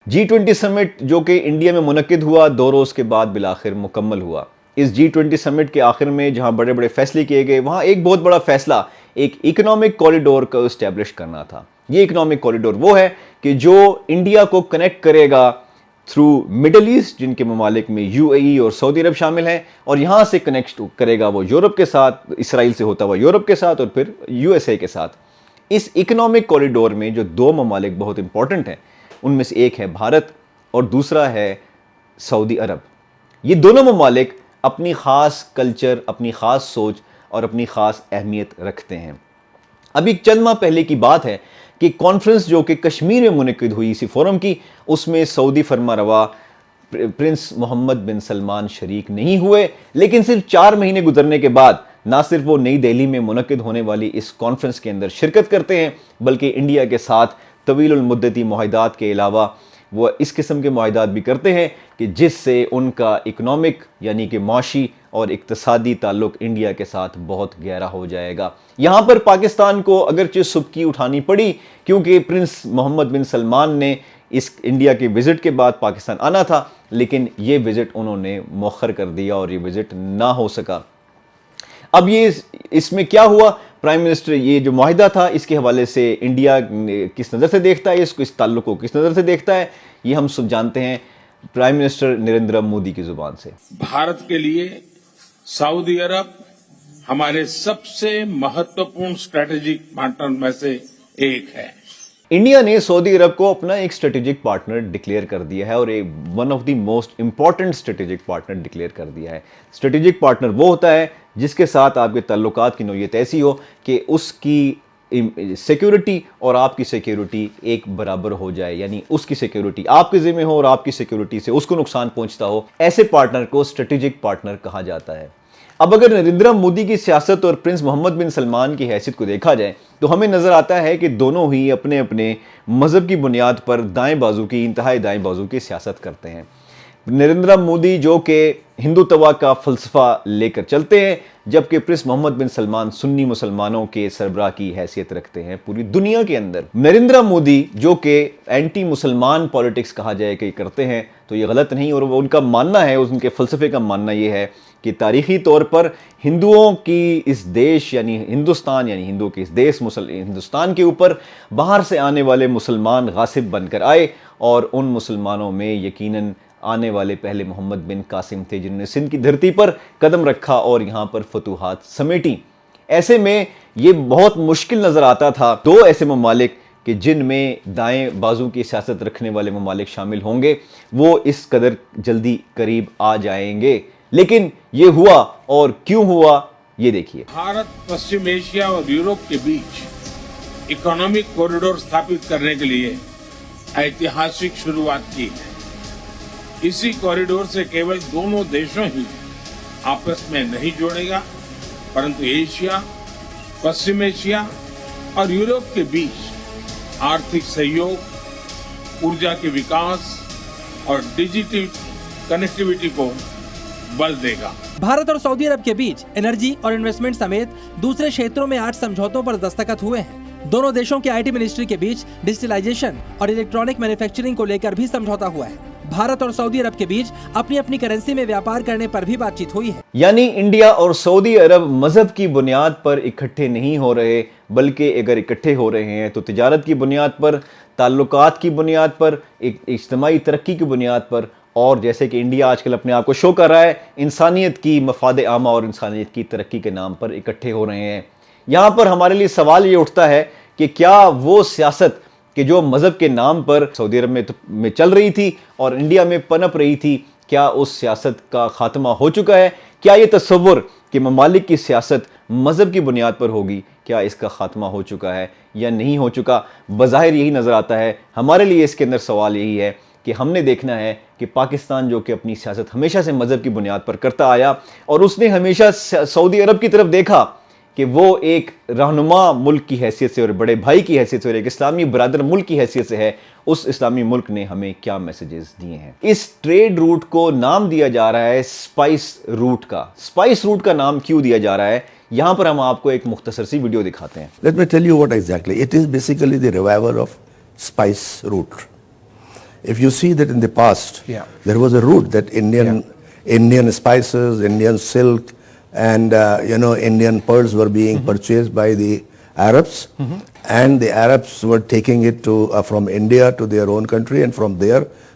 G20 سمٹ جو کہ India میں منعقد ہوا 2 روز کے بعد بالآخر مکمل ہوا۔ اس G20 سمٹ کے آخر میں جہاں بڑے بڑے فیصلے کیے گئے، وہاں ایک بہت بڑا فیصلہ ایک اکنامک کوریڈور کو اسٹیبلش کرنا تھا۔ یہ اکنامک کوریڈور وہ ہے کہ جو انڈیا کو کنیکٹ کرے گا تھرو مڈل ایسٹ، جن کے ممالک میں UAE اور سعودی عرب شامل ہیں، اور یہاں سے کنیکٹ کرے گا وہ یورپ کے ساتھ، اسرائیل سے ہوتا ہوا یورپ کے ساتھ، اور پھر USA کے ساتھ۔ اس اکنامک کوریڈور میں جو 2 ممالک بہت امپورٹنٹ ہیں، ان میں سے ایک ہے بھارت اور دوسرا ہے سعودی عرب۔ یہ دونوں ممالک اپنی خاص کلچر، اپنی خاص سوچ اور اپنی خاص اہمیت رکھتے ہیں۔ ابھی چند ماہ پہلے کی بات ہے کہ کانفرنس جو کہ کشمیر میں منعقد ہوئی اسی فورم کی، اس میں سعودی فرما روا پرنس محمد بن سلمان شریک نہیں ہوئے، لیکن صرف 4 مہینے گزرنے کے بعد نہ صرف وہ نئی دہلی میں منعقد ہونے والی اس کانفرنس کے اندر شرکت کرتے ہیں، بلکہ انڈیا کے ساتھ طویل المدتی معاہدات کے علاوہ وہ اس قسم کے معاہدات بھی کرتے ہیں کہ جس سے ان کا اکنامک یعنی کہ معاشی اور اقتصادی تعلق انڈیا کے ساتھ بہت گہرا ہو جائے گا۔ یہاں پر پاکستان کو اگرچہ سبکی اٹھانی پڑی، کیونکہ پرنس محمد بن سلمان نے اس انڈیا کے وزٹ کے بعد پاکستان آنا تھا، لیکن یہ وزٹ انہوں نے مؤخر کر دیا اور یہ وزٹ نہ ہو سکا۔ اب یہ اس میں کیا ہوا، پرائم منسٹر یہ جو معاہدہ تھا اس کے حوالے سے انڈیا کس نظر سے دیکھتا ہے، اس تعلق کو کس نظر سے دیکھتا ہے، یہ ہم سب جانتے ہیں پرائم منسٹر نریندر مودی کی زبان سے۔ بھارت کے لیے سعودی عرب ہمارے سب سے مہتوپورن اسٹریٹجک پارٹنر میں سے ایک ہے۔ انڈیا نے سعودی عرب کو اپنا ایک اسٹریٹجک پارٹنر ڈکلیئر کر دیا ہے، اور one of the most important strategic partner declare کر دیا ہے۔ اسٹریٹجک پارٹنر وہ ہوتا ہے جس کے ساتھ آپ کے تعلقات کی نوعیت ایسی ہو کہ اس کی سیکیورٹی اور آپ کی سیکیورٹی ایک برابر ہو جائے، یعنی اس کی سیکیورٹی آپ کے ذمہ ہو اور آپ کی سیکیورٹی سے اس کو نقصان پہنچتا ہو، ایسے پارٹنر کو اسٹریٹجک پارٹنر کہا جاتا ہے۔ اب اگر نریندر مودی کی سیاست اور پرنس محمد بن سلمان کی حیثیت کو دیکھا جائے تو ہمیں نظر آتا ہے کہ دونوں ہی اپنے اپنے مذہب کی بنیاد پر دائیں بازو کی، انتہائی دائیں بازو کی سیاست کرتے ہیں۔ نریندر مودی جو کہ ہندوتوا کا فلسفہ لے کر چلتے ہیں، جبکہ پرنس محمد بن سلمان سنی مسلمانوں کے سربراہ کی حیثیت رکھتے ہیں پوری دنیا کے اندر۔ نریندر مودی جو کہ اینٹی مسلمان پالیٹکس کہا جائے کہ کرتے ہیں تو یہ غلط نہیں، اور ان کا ماننا ہے، ان کے فلسفے کا ماننا یہ ہے کہ تاریخی طور پر ہندوؤں کی اس دیش یعنی ہندوستان، یعنی ہندوؤں کی اس دیش ہندوستان کے اوپر باہر سے آنے والے مسلمان غاصب بن کر آئے، اور ان مسلمانوں میں یقیناً آنے والے پہلے محمد بن قاسم تھے جنہوں نے سندھ کی دھرتی پر قدم رکھا اور یہاں پر فتوحات سمیٹیں۔ ایسے میں یہ بہت مشکل نظر آتا تھا 2 ایسے ممالک کہ جن میں دائیں بازو کی سیاست رکھنے والے ممالک شامل ہوں گے، وہ اس قدر جلدی قریب آ جائیں گے، لیکن یہ ہوا، اور کیوں ہوا یہ دیکھیے۔ بھارت پشچم ایشیا اور یورپ کے بیچ اکنامک کوریڈور ستھاپت کرنے کے لیے ایتہاسک شروعات کی ہے۔ اسی کوریڈور سے کیول دونوں دیشوں ہی آپس میں نہیں جوڑے گا، پرنتو ایشیا، پشچم ایشیا اور یورپ کے بیچ آرتھک سہیوگ، ارجا کے وکاس اور ڈیجیٹل کنیکٹیویٹی کو بل دے گا۔ بھارت اور سعودی عرب کے بیچ انرجی اور انویسٹمنٹ سمیت دوسرے شیتروں میں 8 سمجھوتوں پر دستخط ہوئے ہیں۔ دونوں دیشوں کے IT منسٹری کے بیچ ڈیجیٹلائزیشن اور الیکٹرانک مینوفیکچرنگ کو لے کر بھی سمجھوتا ہوا ہے۔ بھارت اور سعودی عرب کے بیچ اپنی اپنی کرنسی میں ویاپار کرنے پر بھی بات چیت ہوئی ہے۔ یعنی انڈیا اور سعودی عرب مذہب کی بنیاد پر اکٹھے نہیں ہو رہے، بلکہ اگر اکٹھے ہو رہے ہیں تو تجارت کی بنیاد پر، تعلقات کی بنیاد پر، اجتماعی ترقی کی بنیاد پر، اور جیسے کہ انڈیا آج کل اپنے آپ کو شو کر رہا ہے، انسانیت کی مفاد عامہ اور انسانیت کی ترقی کے نام پر اکٹھے ہو رہے ہیں۔ یہاں پر ہمارے لیے سوال یہ اٹھتا ہے کہ کیا وہ سیاست کہ جو مذہب کے نام پر سعودی عرب میں چل رہی تھی اور انڈیا میں پنپ رہی تھی، کیا اس سیاست کا خاتمہ ہو چکا ہے؟ کیا یہ تصور کہ ممالک کی سیاست مذہب کی بنیاد پر ہوگی، کیا اس کا خاتمہ ہو چکا ہے یا نہیں ہو چکا؟ بظاہر یہی نظر آتا ہے۔ ہمارے لیے اس کے اندر سوال یہی ہے کہ ہم نے دیکھنا ہے کہ پاکستان جو کہ اپنی سیاست ہمیشہ سے مذہب کی بنیاد پر کرتا آیا، اور اس نے ہمیشہ سعودی عرب کی طرف دیکھا کہ وہ ایک رہنما ملک کی حیثیت سے اور بڑے بھائی کی حیثیت سے اور ایک اسلامی برادر ملک کی حیثیت سے ہے، اس اسلامی ملک نے ہمیں کیا میسیجز دیے ہیں۔ اس ٹریڈ روٹ کو نام دیا جا رہا ہے اسپائس روٹ کا۔ اسپائس روٹ کا نام کیوں دیا جا رہا ہے؟ یہاں پر ہم آپ کو ایک مختصر سی ویڈیو دکھاتے ہیں۔ Let me tell you what exactly. It is basically the revival of spice route. if you see that in the past, Yeah. there was a route that Indian spices, Indian silk, and Indian pearls were being purchased by the Arabs, and the Arabs were taking it to from India to their own country, and from there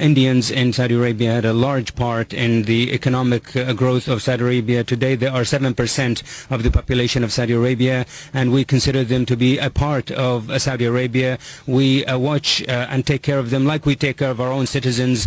Indians in Saudi Arabia had a large part in the economic growth of Saudi Arabia. Today they are 7% of the population of Saudi Arabia, and we consider them to be a part of Saudi Arabia. We watch and take care of them like we take care of our own citizens.